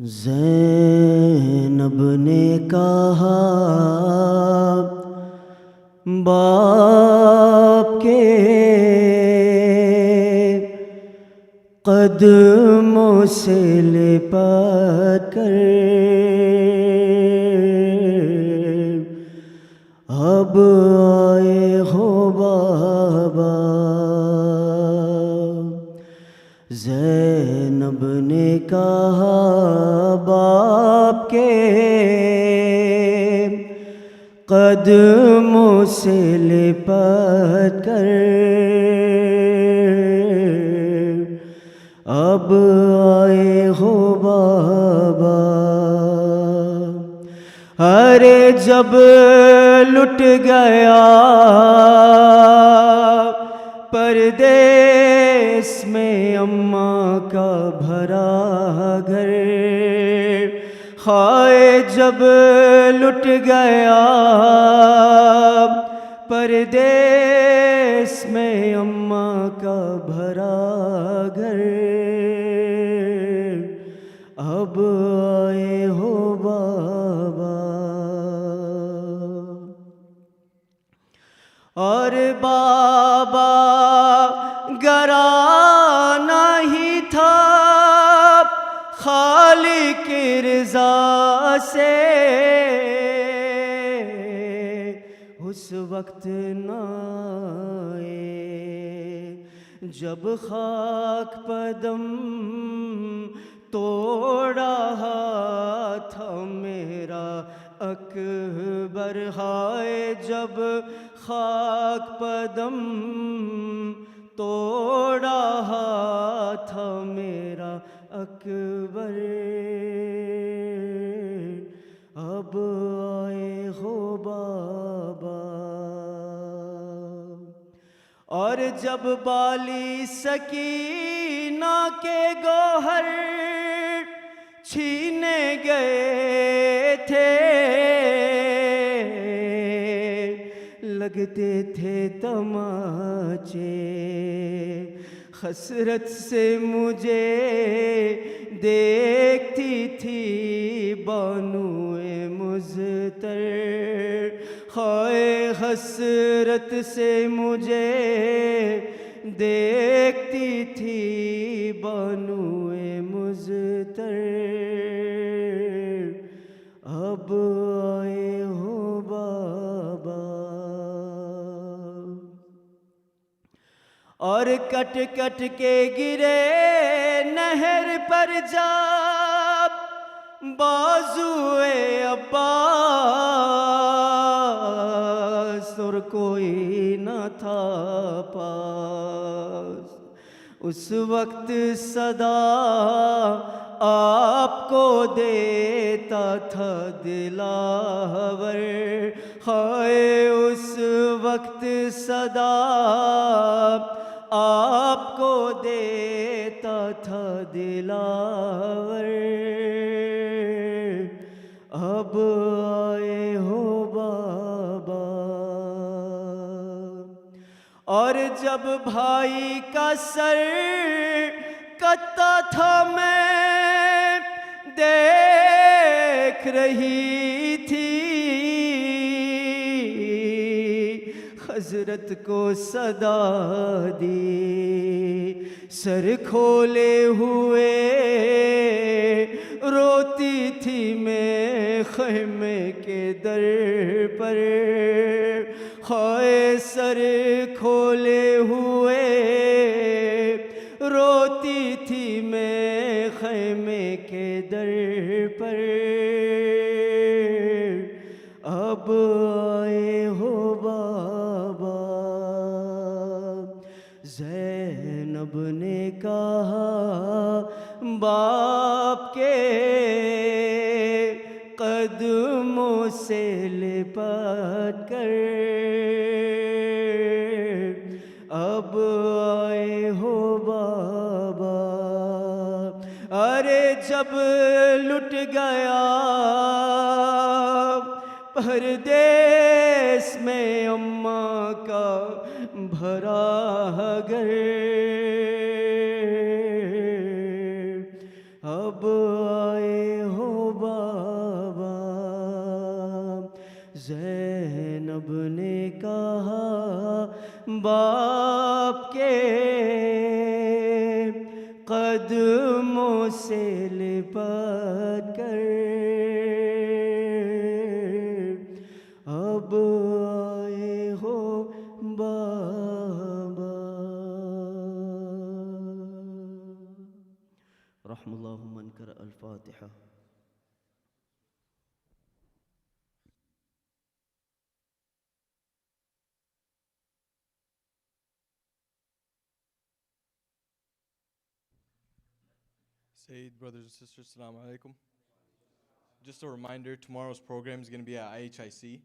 زینب نے کہا باپ کے قدموں سے لپٹ کر اب آئے ہو بابا. زینب نے کہا باپ کے قدموں سے لپٹ کر اب آئے ہو بابا. ارے جب لٹ گیا پردیس میں اماں کا بھرا گھر، ہائے جب لٹ گیا پردیس میں اماں کا بھرا گھر، اب آئے ہو بابا. اور بابا گرانا ہی تھا خالق کی رضا سے، اس وقت نہ آئے جب خاک پدم توڑا تھا میرا اکبر. ہائے جب خاک پدم توڑا تھا میرا اکبر، اب آئے ہو بابا. اور جب بالی سکینہ کے گوہر چھینے گئے تھے، لگتے تھے تماچے، حسرت سے مجھے دیکھتی تھی بانوئے مزتر. ہائے حسرت سے مجھے دیکھتی تھی بانوئے مزتر، اب آئے ہو بابا. اور کٹ کٹ کے گرے نہر پر جب بازوئے عباس، اور کوئی نہ تھا پاس، اس وقت صدا آپ کو دیتا تھا دلاور. ہائے اس وقت صدا آپ کو دیتا تھا دلاور، اب آئے ہو بابا. اور جب بھائی کا سر کتا تھا میں دیکھ رہی تھی، حضرت کو صدا دی، سر کھولے ہوئے روتی تھی میں خیمے کے در پر. ہائے سر کھولے ہوئے روتی تھی میں خیمے کے در پر، اب آئے ہو بابا. زینب نے کہا باپ کے قدموں سے لپٹ کر اب آئے ہو بابا. ارے جب لٹ گیا پردیس میں اماں کا بھرا گھر، اب آئے बाप के कदमों से लिपट कर अब आए हो बाबा। रहमतुल्लाह मन कर अल-फातिहा। Sayyid, brothers and sisters, Assalamu alaikum. Just a reminder, tomorrow's program is going to be at IHIC,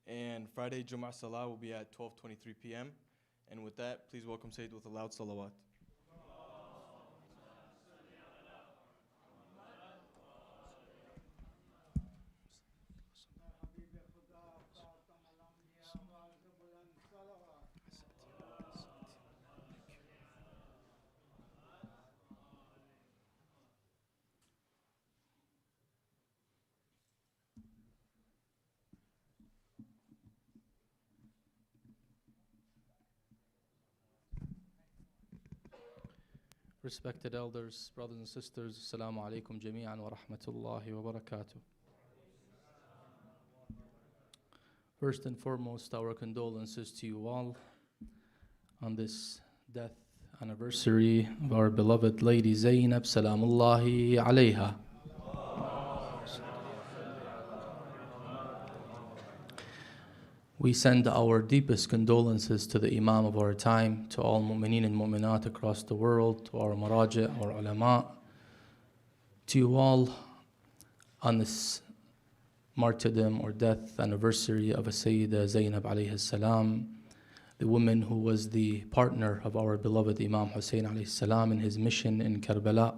and Friday Jum'ah Salah will be at 12:23 p.m. And with that, please welcome Sayyid with a loud salawat. Respected elders, brothers and sisters, Assalamu alaikum jami'an wa rahmatullahi wa barakatuh. First and foremost, our condolences to you all on this death anniversary of our beloved lady Zainab, salamullahi alayha. We send our deepest condolences to the Imam of our time, to all mu'mineen and mu'minat across the world, to our maraji', our ulama, to you all on this martyrdom or death anniversary of a Sayyidah Zainab alayhi salam, the woman who was the partner of our beloved Imam Hussein alayhi salam in his mission in Karbala.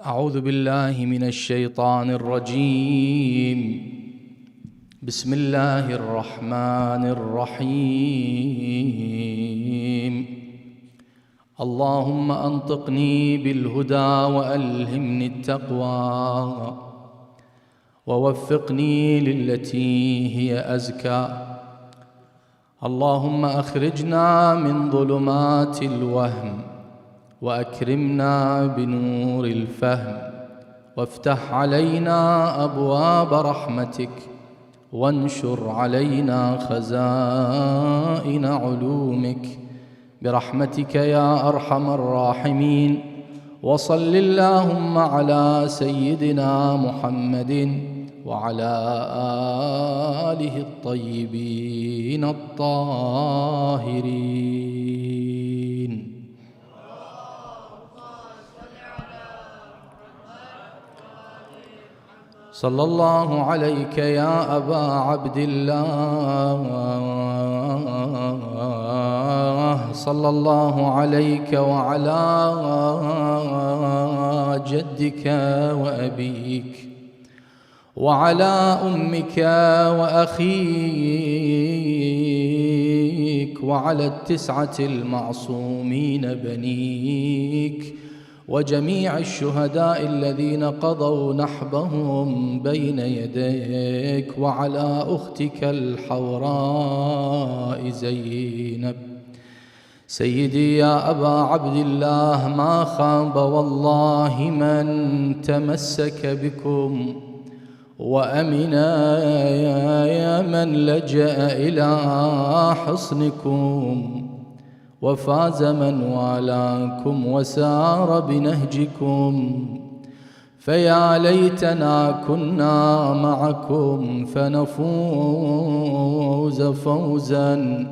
أعوذ بالله من الشيطان الرجيم. بسم الله الرحمن الرحيم. اللهم أنطقني بالهدى وألهمني التقوى ووفقني للتي هي أزكى. اللهم أخرجنا من ظلمات الوهم وأكرمنا بنور الفهم وافتح علينا أبواب رحمتك وانشر علينا خزائن علومك برحمتك يا أرحم الراحمين. وصل اللهم على سيدنا محمد وعلى آله الطيبين الطاهرين. صلى الله عليك يا أبا عبد الله. صلى الله عليك وعلى جدك وأبيك وعلى أمك وأخيك وعلى التسعة المعصومين بنيك وجميع الشهداء الذين قضوا نحبهم بين يديك وعلى أختك الحوراء زينب. سيدي يا أبا عبد الله، ما خاب والله من تمسك بكم وأمنا يا من لجأ إلى حصنكم وفاز من والاكم وسار بنهجكم. فيا ليتنا كنا معكم فنفوز فوزا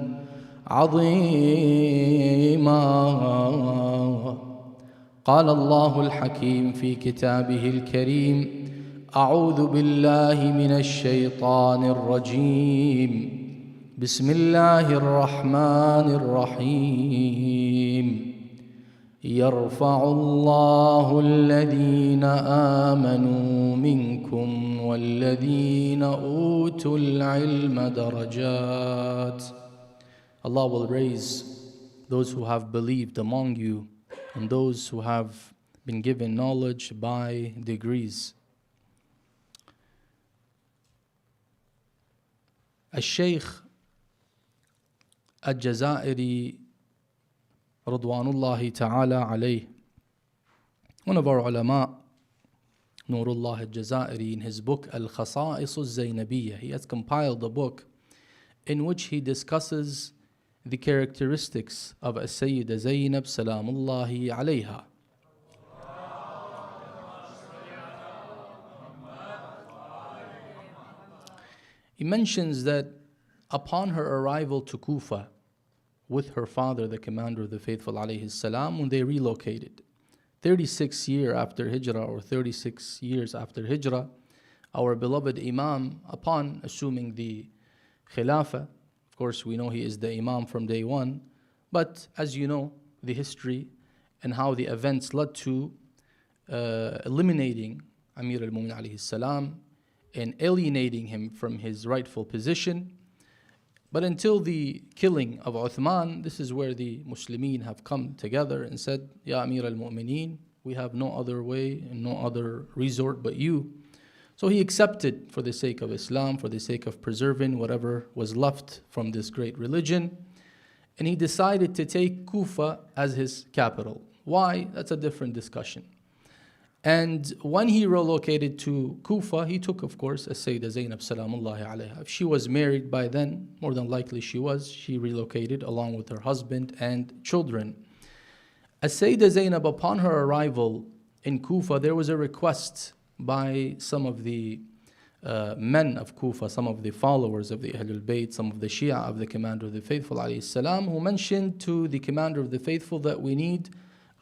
عظيما. قال الله الحكيم في كتابه الكريم: أعوذ بالله من الشيطان الرجيم. بسم الله الرحمن الرحيم. يرفع الله الذين آمنوا منكم والذين أوتوا العلم درجات. Allah will raise those who have believed among you and those who have been given knowledge by degrees. Al-Shaykh al-Jazairi Radwanullahi ta'ala alayh, one of our ulama, Nurullah al-Jazairi, in his book Al-Khasa'is al-Zainabiyya, he has compiled a book in which he discusses the characteristics of Sayyida Zainab Salamullahi alayha. He mentions that upon her arrival to Kufa with her father, the commander of the faithful alayhi salam, when they relocated, 36 years after Hijrah, or 36 years after Hijrah, our beloved Imam, upon assuming the Khilafah, of course we know he is the Imam from day one, but as you know, the history and how the events led to eliminating Amir al-Mu'min alayhi salam and alienating him from his rightful position. But until the killing of Uthman, this is where the Muslimin have come together and said, Ya Amir al-Mu'mineen, we have no other way and no other resort but you. So he accepted, for the sake of Islam, for the sake of preserving whatever was left from this great religion. And he decided to take Kufa as his capital. Why? That's a different discussion. And when he relocated to Kufa, he took, of course, Sayyida Zainab Salamullahi alayha. If she was married by then, more than likely she was, she relocated along with her husband and children. Sayyida Zainab, upon her arrival in Kufa, there was a request by some of the men of Kufa, some of the followers of the Ahlul Bayt, some of the Shia of the Commander of the Faithful alayhi salam, who mentioned to the Commander of the Faithful that we need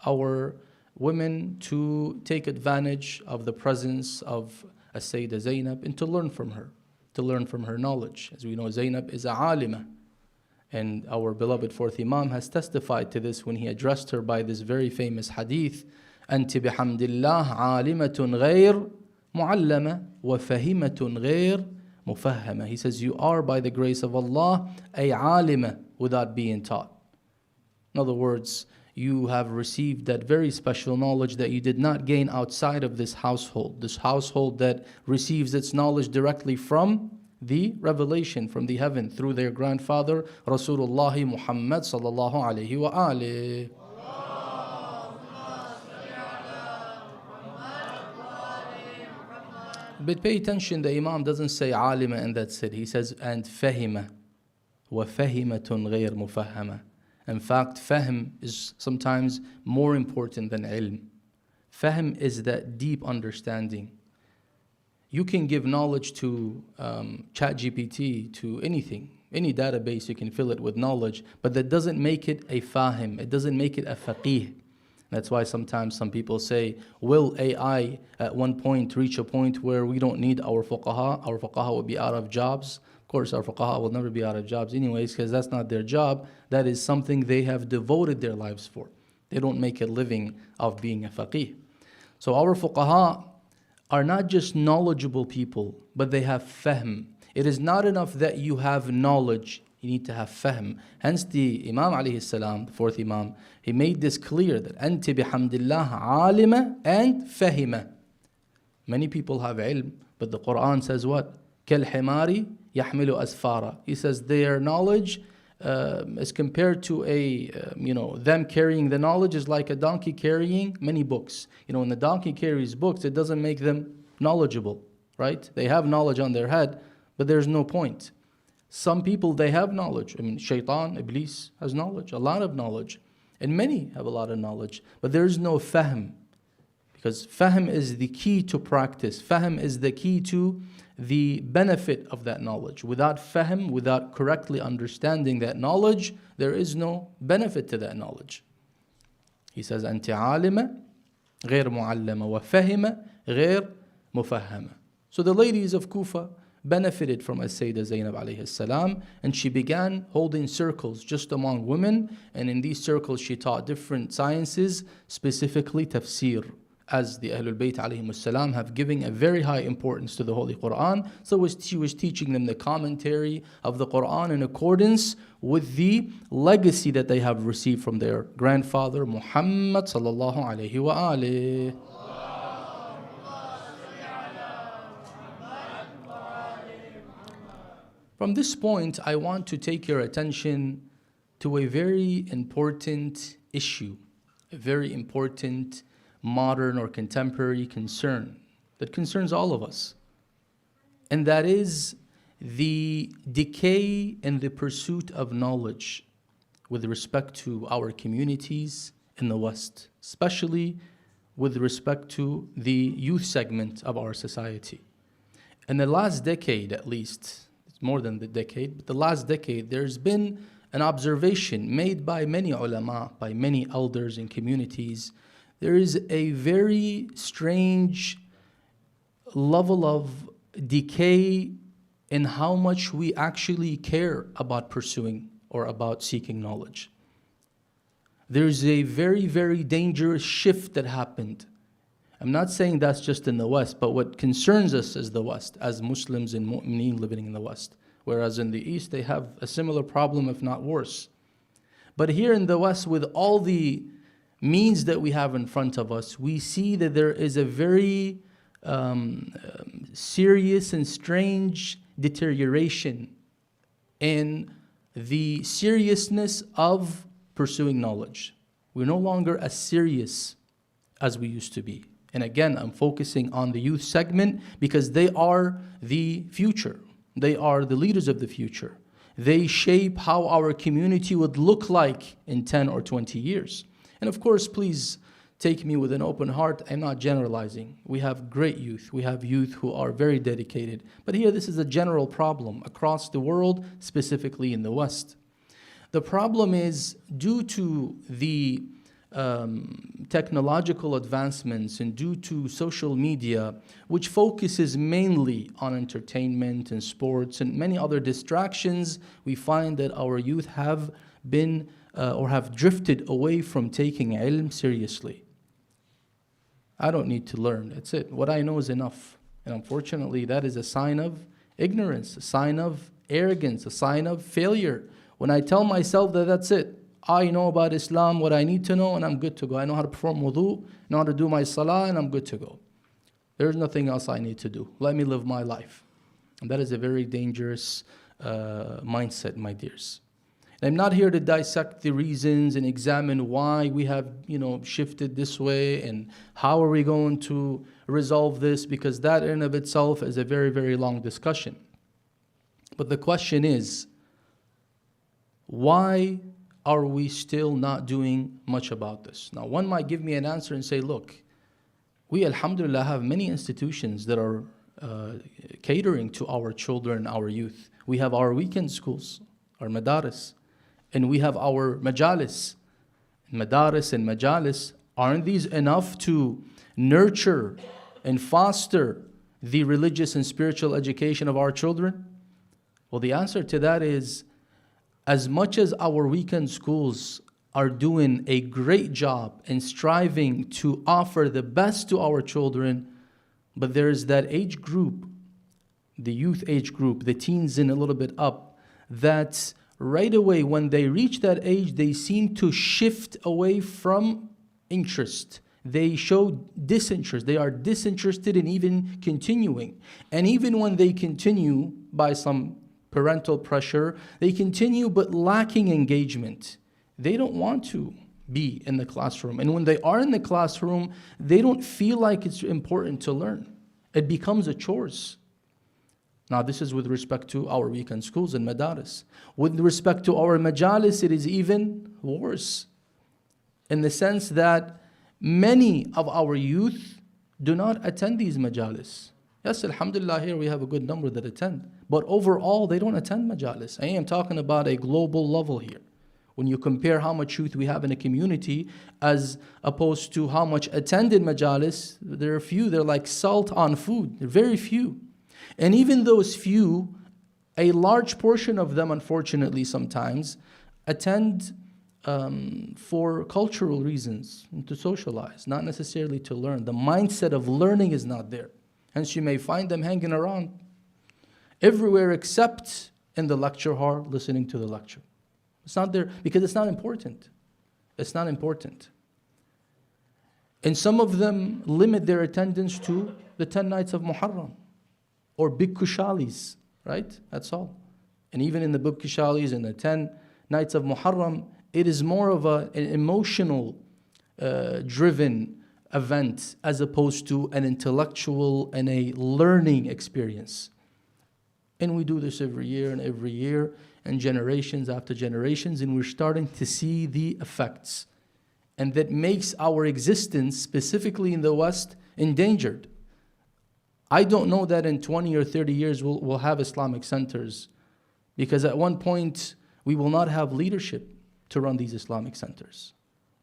our women to take advantage of the presence of Sayyida Zainab and to learn from her knowledge. As we know, Zainab is a alima, and our beloved fourth Imam has testified to this when he addressed her by this very famous hadith, أنت بحمد الله عالمة غير معلمة وفهمة غير مفهمة. He says, you are by the grace of Allah a alima without being taught. In other words, you have received that very special knowledge that you did not gain outside of this household that receives its knowledge directly from the revelation from the heaven through their grandfather Rasulullah Muhammad sallallahu alayhi wa alihi. But pay attention, the Imam doesn't say alima and that's it. He says, and fahima wa fahimatun ghayr mufahama. In fact, fahm is sometimes more important than ilm. Fahm is that deep understanding. You can give knowledge to ChatGPT, to anything, any database, you can fill it with knowledge, but that doesn't make it a fahim, it doesn't make it a faqih. That's why sometimes some people say, will AI at one point reach a point where we don't need our fuqaha? Our fuqaha will be out of jobs. Of course, our fuqaha will never be out of jobs anyways, because that's not their job. That is something they have devoted their lives for. They don't make a living of being a faqih. So our fuqaha are not just knowledgeable people, but they have fahm. It is not enough that you have knowledge. You need to have fahm. Hence the Imam alayhi salam, the fourth Imam, he made this clear that أنت بحمد الله عالمة and fahima. Many people have ilm, but the Quran says what? كالحمار يحمل أسفارا. He says their knowledge as compared to them carrying the knowledge is like a donkey carrying many books. When the donkey carries books, it doesn't make them knowledgeable, right? They have knowledge on their head, but there's no point. Some people, they have knowledge. Shaitan, Iblis has knowledge, a lot of knowledge. And many have a lot of knowledge. But there is no fahm. Because fahm is the key to practice. Fahm is the key to the benefit of that knowledge. Without fahm, without correctly understanding that knowledge, there is no benefit to that knowledge. He says, أنت عالمة غير معلمة وفهمة غير مفهمة. So the ladies of Kufa benefited from Sayyida Zainab alayhi salam, and she began holding circles just among women, and in these circles she taught different sciences, specifically tafsir, as the Ahlul Bayt alayhi salam have given a very high importance to the Holy Quran. So she was teaching them the commentary of the Quran in accordance with the legacy that they have received from their grandfather Muhammad sallallahu alayhi wa alihi. From this point, I want to take your attention to a very important issue, a very important modern or contemporary concern that concerns all of us. And that is the decay and the pursuit of knowledge with respect to our communities in the West, especially with respect to the youth segment of our society. In the last decade, at least, it's more than the decade, but the last decade, there's been an observation made by many ulama, by many elders in communities. There is a very strange level of decay in how much we actually care about pursuing or about seeking knowledge. There's a very, very dangerous shift that happened. I'm not saying that's just in the West, but what concerns us is the West, as Muslims and mu'mineen living in the West. Whereas in the East, they have a similar problem, if not worse. But here in the West, with all the means that we have in front of us, we see that there is a very serious and strange deterioration in the seriousness of pursuing knowledge. We're no longer as serious as we used to be. And again, I'm focusing on the youth segment because they are the future. They are the leaders of the future. They shape how our community would look like in 10 or 20 years. And of course, please take me with an open heart. I'm not generalizing. We have great youth. We have youth who are very dedicated. But here, this is a general problem across the world, specifically in the West. The problem is due to the technological advancements and due to social media, which focuses mainly on entertainment and sports and many other distractions, we find that our youth have been or have drifted away from taking ilm seriously. I don't need to learn. That's it. What I know is enough. And unfortunately, that is a sign of ignorance, a sign of arrogance, a sign of failure. When I tell myself that that's it, I know about Islam, what I need to know, and I'm good to go. I know how to perform wudu, know how to do my salah, and I'm good to go. There's nothing else I need to do. Let me live my life. And that is a very dangerous mindset, my dears. And I'm not here to dissect the reasons and examine why we have, shifted this way and how are we going to resolve this, because that in and of itself is a very, very long discussion. But the question is, why are we still not doing much about this? Now, one might give me an answer and say, look, we, alhamdulillah, have many institutions that are catering to our children, our youth. We have our weekend schools, our madaris, and we have our majalis. Madaris and majalis, aren't these enough to nurture and foster the religious and spiritual education of our children? Well, the answer to that is, as much as our weekend schools are doing a great job in striving to offer the best to our children, but there is that age group, the youth age group, the teens and a little bit up, that right away when they reach that age, they seem to shift away from interest. They show disinterest. They are disinterested in even continuing. And even when they continue by some parental pressure, they continue but lacking engagement. They don't want to be in the classroom. And when they are in the classroom, they don't feel like it's important to learn. It becomes a chores. Now, this is with respect to our weekend schools and madaris. With respect to our majalis, it is even worse, in the sense that many of our youth do not attend these majalis. Yes, alhamdulillah, here we have a good number that attend. But overall, they don't attend majalis. I am talking about a global level here. When you compare how much youth we have in a community as opposed to how much attended majalis, there are few. They're like salt on food. They're very few. And even those few, a large portion of them, unfortunately, sometimes attend for cultural reasons, and to socialize, not necessarily to learn. The mindset of learning is not there. Hence, you may find them hanging around everywhere except in the lecture hall, listening to the lecture. It's not there because it's not important. It's not important. And some of them limit their attendance to the 10 nights of Muharram or big kushalis, right? That's all. And even in the big kushalis and the 10 nights of Muharram, it is more of an emotional driven event as opposed to an intellectual and a learning experience. And we do this every year and every year, and generations after generations, and we're starting to see the effects. And that makes our existence, specifically in the West, endangered. I don't know that in 20 or 30 years we'll have Islamic centers, because at one point we will not have leadership to run these Islamic centers.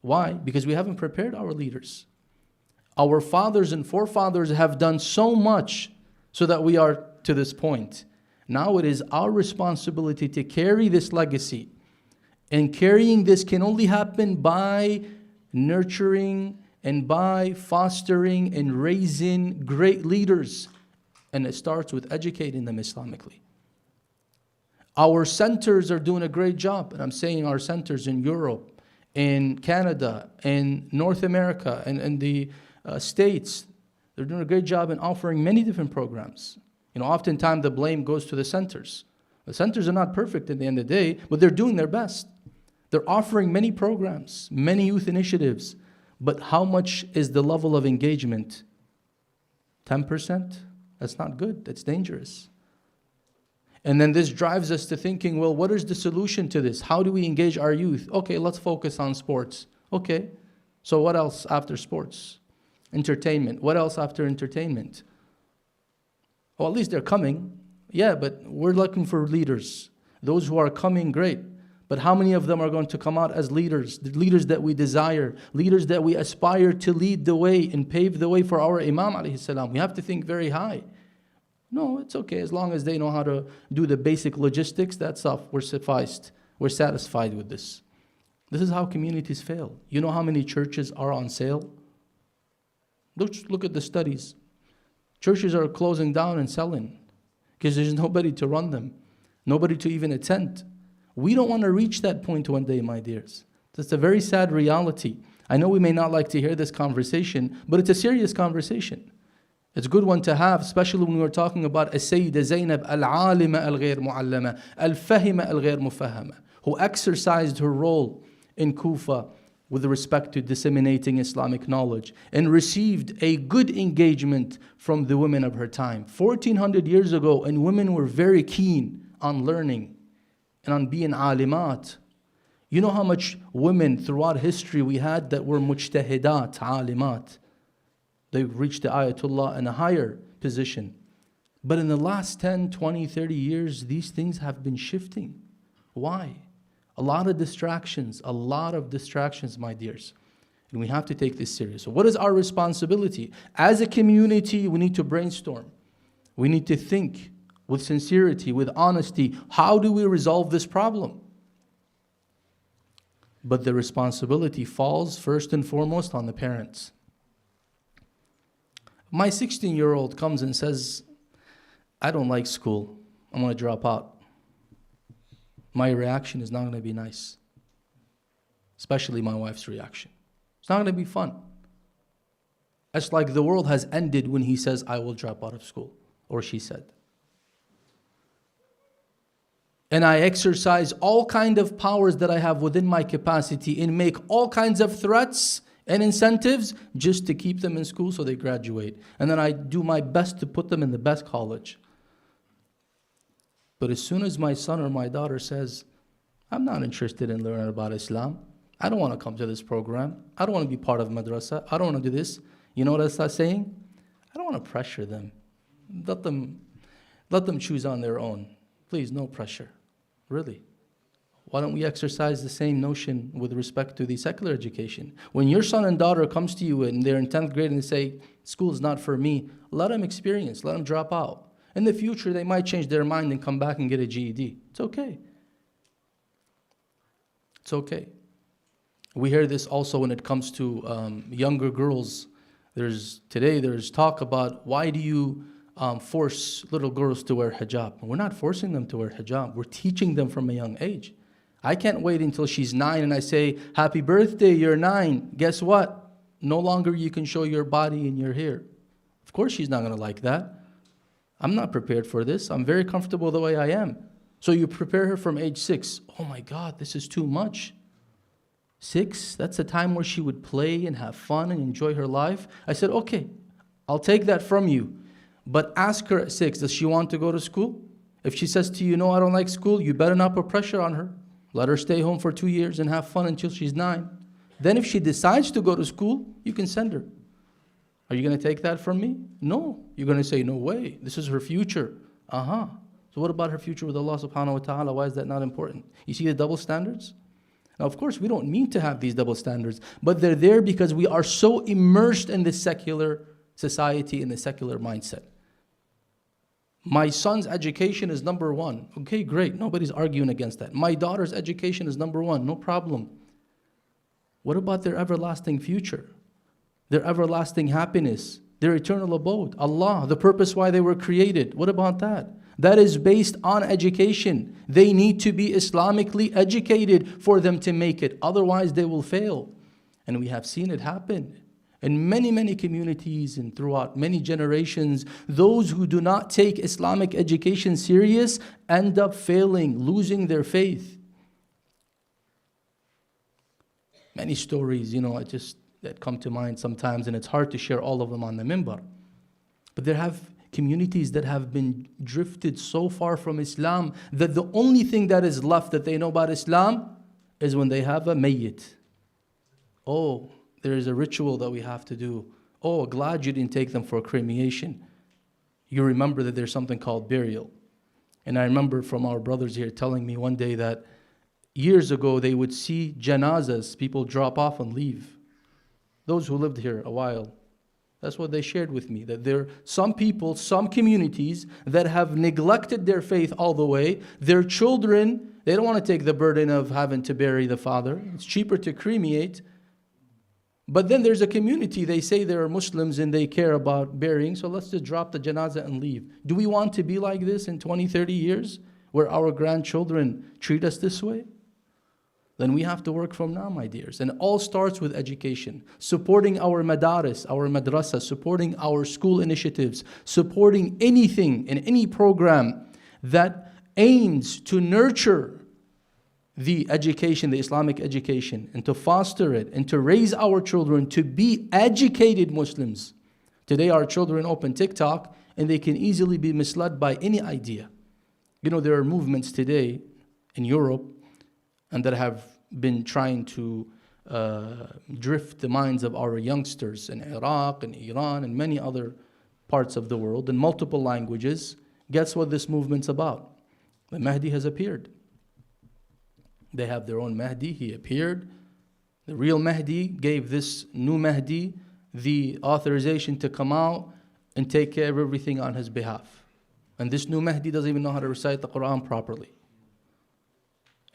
Why? Because we haven't prepared our leaders. Our fathers and forefathers have done so much so that we are to this point. Now it is our responsibility to carry this legacy. And carrying this can only happen by nurturing and by fostering and raising great leaders. And it starts with educating them Islamically. Our centers are doing a great job. And I'm saying our centers in Europe, in Canada, in North America, and the States, they're doing a great job in offering many different programs. Oftentimes the blame goes to the centers. The centers are not perfect at the end of the day, but they're doing their best. They're offering many programs, many youth initiatives. But how much is the level of engagement? 10%? That's not good. That's dangerous. And then this drives us to thinking, well, what is the solution to this? How do we engage our youth? Okay, let's focus on sports. Okay, so what else after sports? Entertainment. What else after entertainment? Well, at least they're coming. Yeah, but we're looking for leaders. Those who are coming, great. But how many of them are going to come out as leaders? The leaders that we desire, leaders that we aspire to lead the way and pave the way for our Imam alayhi salam. We have to think very high. No, it's okay. As long as they know how to do the basic logistics, that's enough. We're sufficed. We're satisfied with this. This is how communities fail. You know how many churches are on sale? Look at the studies. Churches are closing down and selling because there's nobody to run them, nobody to even attend. We don't want to reach that point one day, my dears. That's a very sad reality. I know we may not like to hear this conversation, but it's a serious conversation. It's a good one to have, especially when we're talking about Sayyid Zainab, al-alima al-ghayr mu'allama, al-fahima al-ghayr mufahama, who exercised her role in Kufa with respect to disseminating Islamic knowledge and received a good engagement from the women of her time. 1400 years ago, and women were very keen on learning and on being alimat. You know how much women throughout history we had that were mujtahidat, alimat. They reached the ayatullah in a higher position. But in the last 10, 20, 30 years, these things have been shifting. Why? A lot of distractions, my dears. And we have to take this serious. So what is our responsibility? As a community, we need to brainstorm. We need to think with sincerity, with honesty. How do we resolve this problem? But the responsibility falls first and foremost on the parents. My 16-year-old comes and says, I don't like school. I'm going to drop out. My reaction is not going to be nice. Especially my wife's reaction. It's not going to be fun. It's like the world has ended when he says, I will drop out of school. Or she said. And I exercise all kinds of powers that I have within my capacity and make all kinds of threats and incentives just to keep them in school so they graduate. And then I do my best to put them in the best college. But as soon as my son or my daughter says, I'm not interested in learning about Islam. I don't want to come to this program. I don't want to be part of madrasa. I don't want to do this. You know what I start saying? I don't want to pressure them. Let them choose on their own. Please, no pressure. Really. Why don't we exercise the same notion with respect to the secular education? When your son and daughter comes to you and they're in 10th grade and they say, school is not for me, let them experience, let them drop out. In the future, they might change their mind and come back and get a GED. It's okay. It's okay. We hear this also when it comes to younger girls. There's talk about why do you force little girls to wear hijab? We're not forcing them to wear hijab. We're teaching them from a young age. I can't wait until she's 9 and I say, happy birthday, you're 9. Guess what? No longer you can show your body and your hair. Of course she's not going to like that. I'm not prepared for this. I'm very comfortable the way I am. So you prepare her from age 6. Oh my God, this is too much. 6, that's a time where she would play and have fun and enjoy her life. I said, okay, I'll take that from you. But ask her at 6, does she want to go to school? If she says to you, no, I don't like school, you better not put pressure on her. Let her stay home for 2 years and have fun until she's 9. Then if she decides to go to school, you can send her. Are you going to take that from me? No. You're going to say, no way, this is her future. So what about her future with Allah subhanahu wa ta'ala? Why is that not important? You see the double standards? Now, of course, we don't mean to have these double standards, but they're there because we are so immersed in this secular society, in the secular mindset. My son's education is number one. Okay, great. Nobody's arguing against that. My daughter's education is number one. No problem. What about their everlasting future? Their everlasting happiness? Their eternal abode? Allah, the purpose why they were created. What about that? That is based on education. They need to be Islamically educated for them to make it. Otherwise, they will fail. And we have seen it happen. In many, many communities and throughout many generations, those who do not take Islamic education serious end up failing, losing their faith. Many stories, that come to mind sometimes, and it's hard to share all of them on the minbar. But there have communities that have been drifted so far from Islam that the only thing that is left that they know about Islam is when they have a mayyit. Oh, there is a ritual that we have to do. Oh, glad you didn't take them for cremation. You remember that there's something called burial. And I remember from our brothers here telling me one day that years ago they would see janazas, people drop off and leave. Those who lived here a while. That's what they shared with me, that there are some people, some communities that have neglected their faith all the way. Their children, they don't want to take the burden of having to bury the father. It's cheaper to cremate. But then there's a community, they say they're Muslims and they care about burying, so let's just drop the janazah and leave. Do we want to be like this in 20, 30 years, where our grandchildren treat us this way? Then we have to work from now, my dears. And it all starts with education. Supporting our madaris, our madrasa, supporting our school initiatives, supporting anything in any program that aims to nurture the education, the Islamic education, and to foster it, and to raise our children to be educated Muslims. Today our children open TikTok and they can easily be misled by any idea. There are movements today in Europe and that have been trying to drift the minds of our youngsters in Iraq and Iran and many other parts of the world in multiple languages. Guess what this movement's about? The Mahdi has appeared. They have their own Mahdi, he appeared. The real Mahdi gave this new Mahdi the authorization to come out and take care of everything on his behalf. And this new Mahdi doesn't even know how to recite the Quran properly.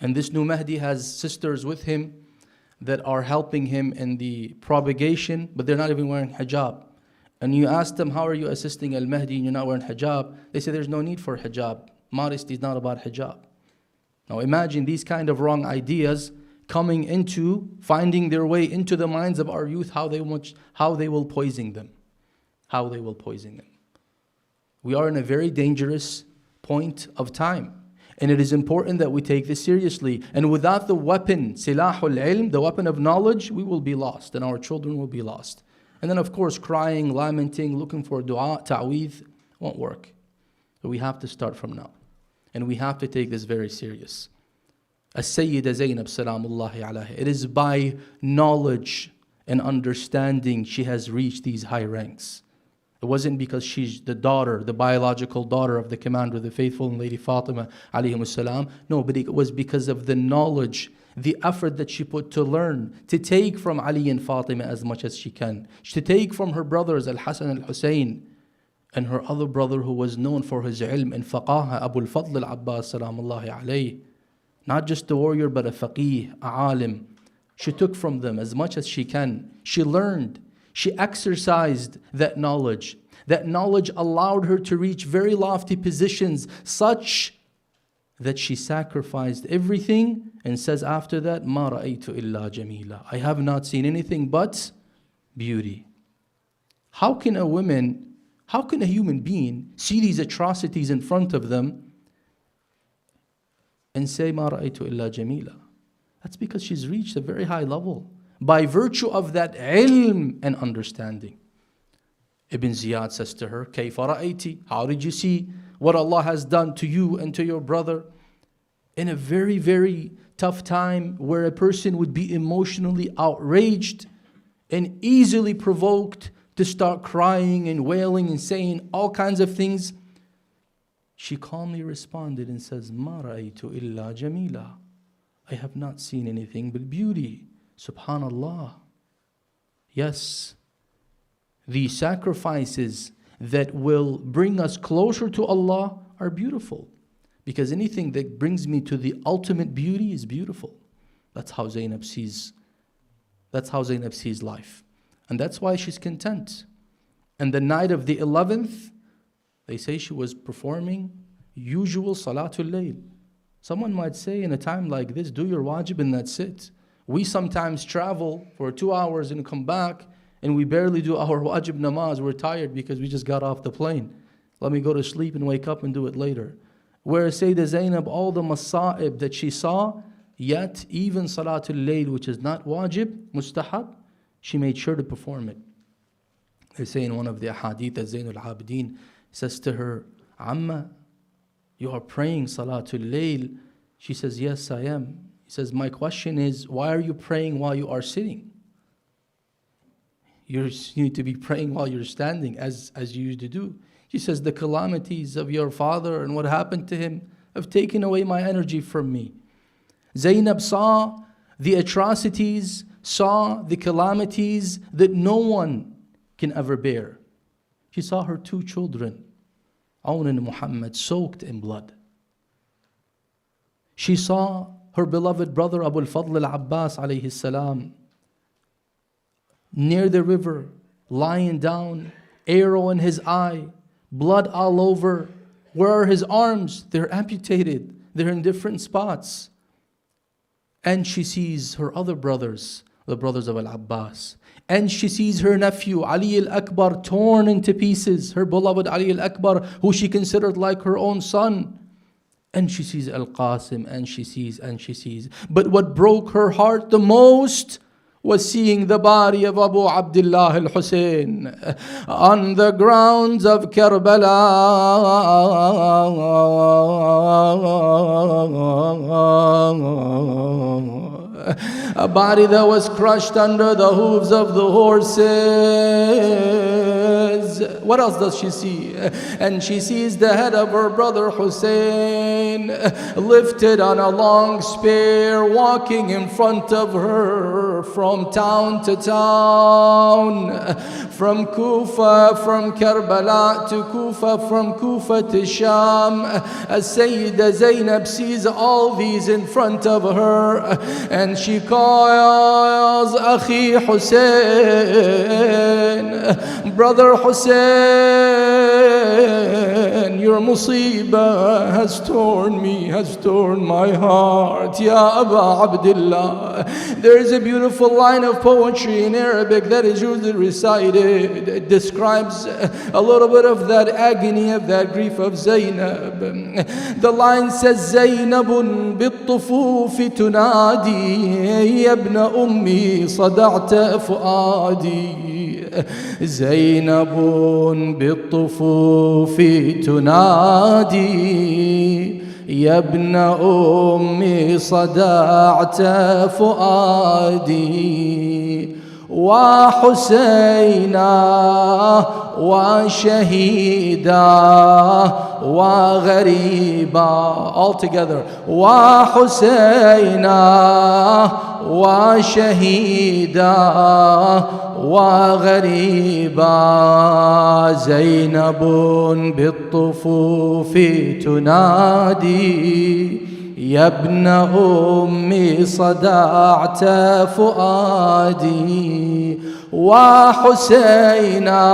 And this new Mahdi has sisters with him that are helping him in the propagation, but they're not even wearing hijab. And you ask them, how are you assisting al-Mahdi and you're not wearing hijab? They say there's no need for hijab. Modesty is not about hijab. Now imagine these kind of wrong ideas finding their way into the minds of our youth, how they will poison them. How they will poison them. We are in a very dangerous point of time. And it is important that we take this seriously. And without the weapon, silahul ilm, the weapon of knowledge, we will be lost and our children will be lost. And then of course crying, lamenting, looking for dua, ta'weeth, won't work. So we have to start from now. And we have to take this very serious. Sayyid Zainab salamullahi alayha. It is by knowledge and understanding she has reached these high ranks. It wasn't because she's the daughter, the biological daughter of the commander of the faithful and Lady Fatima alayhi salam. No, but it was because of the knowledge, the effort that she put to learn, to take from Ali and Fatima as much as she can, to take from her brothers Al-Hasan and Al-Hussein, and her other brother who was known for his ilm and faqaha, Abu al-Fadl al-Abbas salamullahi alayhi. Not just a warrior, but a faqih, a alim. She took from them as much as she can. She learned. She exercised that knowledge. That knowledge allowed her to reach very lofty positions, such that she sacrificed everything and says after that, مَا رَأَيْتُ إِلَّا جَمِيلًا. I have not seen anything but beauty. How can a human being see these atrocities in front of them and say, ما رأيت إلا جميلة. That's because she's reached a very high level by virtue of that ilm and understanding. Ibn Ziyad says to her, كيف رأيتي? How did you see what Allah has done to you and to your brother? In a very, very tough time where a person would be emotionally outraged and easily provoked to start crying and wailing and saying all kinds of things, she calmly responded and says, ما رأيت إلا جميلة. I have not seen anything but beauty. Subhanallah. Yes, the sacrifices that will bring us closer to Allah are beautiful, because anything that brings me to the ultimate beauty is beautiful. That's how Zainab sees life. And that's why she's content. And the night of the 11th, they say she was performing usual Salatul Layl. Someone might say, in a time like this, do your wajib and that's it. We sometimes travel for 2 hours and come back, and we barely do our wajib namaz. We're tired because we just got off the plane. Let me go to sleep and wake up and do it later. Whereas Sayyidah Zainab, all the masa'ib that she saw, yet even Salatul Layl, which is not wajib, mustahab, she made sure to perform it. They say in one of the ahadith that Zainul Abidin says to her, Amma, you are praying Salatul Layl. She says, yes, I am. He says, my question is, why are you praying while you are sitting? You need to be praying while you're standing, as you used to do. She says, the calamities of your father and what happened to him have taken away my energy from me. Zainab saw the atrocities, saw the calamities that no one can ever bear. She saw her 2 children, Awn and Muhammad, soaked in blood. She saw her beloved brother Abu al-Fadl al-Abbas alayhi salam near the river, lying down, arrow in his eye, blood all over. Where are his arms? They're amputated. They're in different spots. And she sees her other brothers, the brothers of Al-Abbas. And she sees her nephew, Ali al-Akbar, torn into pieces. Her beloved Ali al-Akbar, who she considered like her own son. And she sees Al-Qasim, and she sees. But what broke her heart the most was seeing the body of Abu Abdullah al-Hussein on the grounds of Karbala. A body that was crushed under the hooves of the horses. What else does she see? And she sees the head of her brother Hussein lifted on a long spear, walking in front of her from town to town, from Kufa, from Karbala to Kufa, from Kufa to Sham. As Sayyidah Zainab sees all these in front of her, and she calls Akhi Hussein, brother Hussein, your musibah has torn me, has torn my heart. Ya Aba Abdullah. There is a beautiful line of poetry in Arabic that is usually recited. It describes a little bit of that agony, of that grief of Zainab. The line says, Zainabun bit-tufufi tunadi, ya ibna ummi sada'ta fuadi. Zainabun bit-tufufi tunadi, يا ابن أمي صدعت فؤادي وحسينا وشهيدا وغريبا. All together. وحسينا وشهيدا وغريبا. زينب بالطفوف تنادي يا ابن أمي صدعت فؤادي وحسينا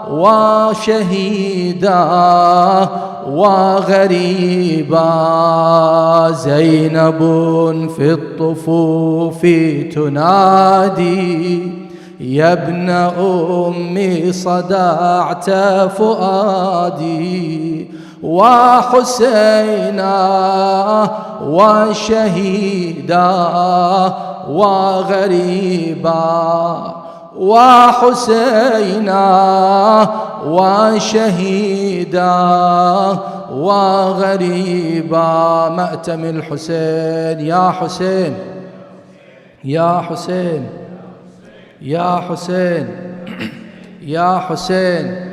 وشهيدا وغريبا. زينب في الطفوف تنادي يا ابن أمي صدعت فؤادي وحسينا وشهيدا وغريبا وحسينا وشهيدا وغريبا. مأتم الحسين يا حسين يا حسين يا حسين يا حسين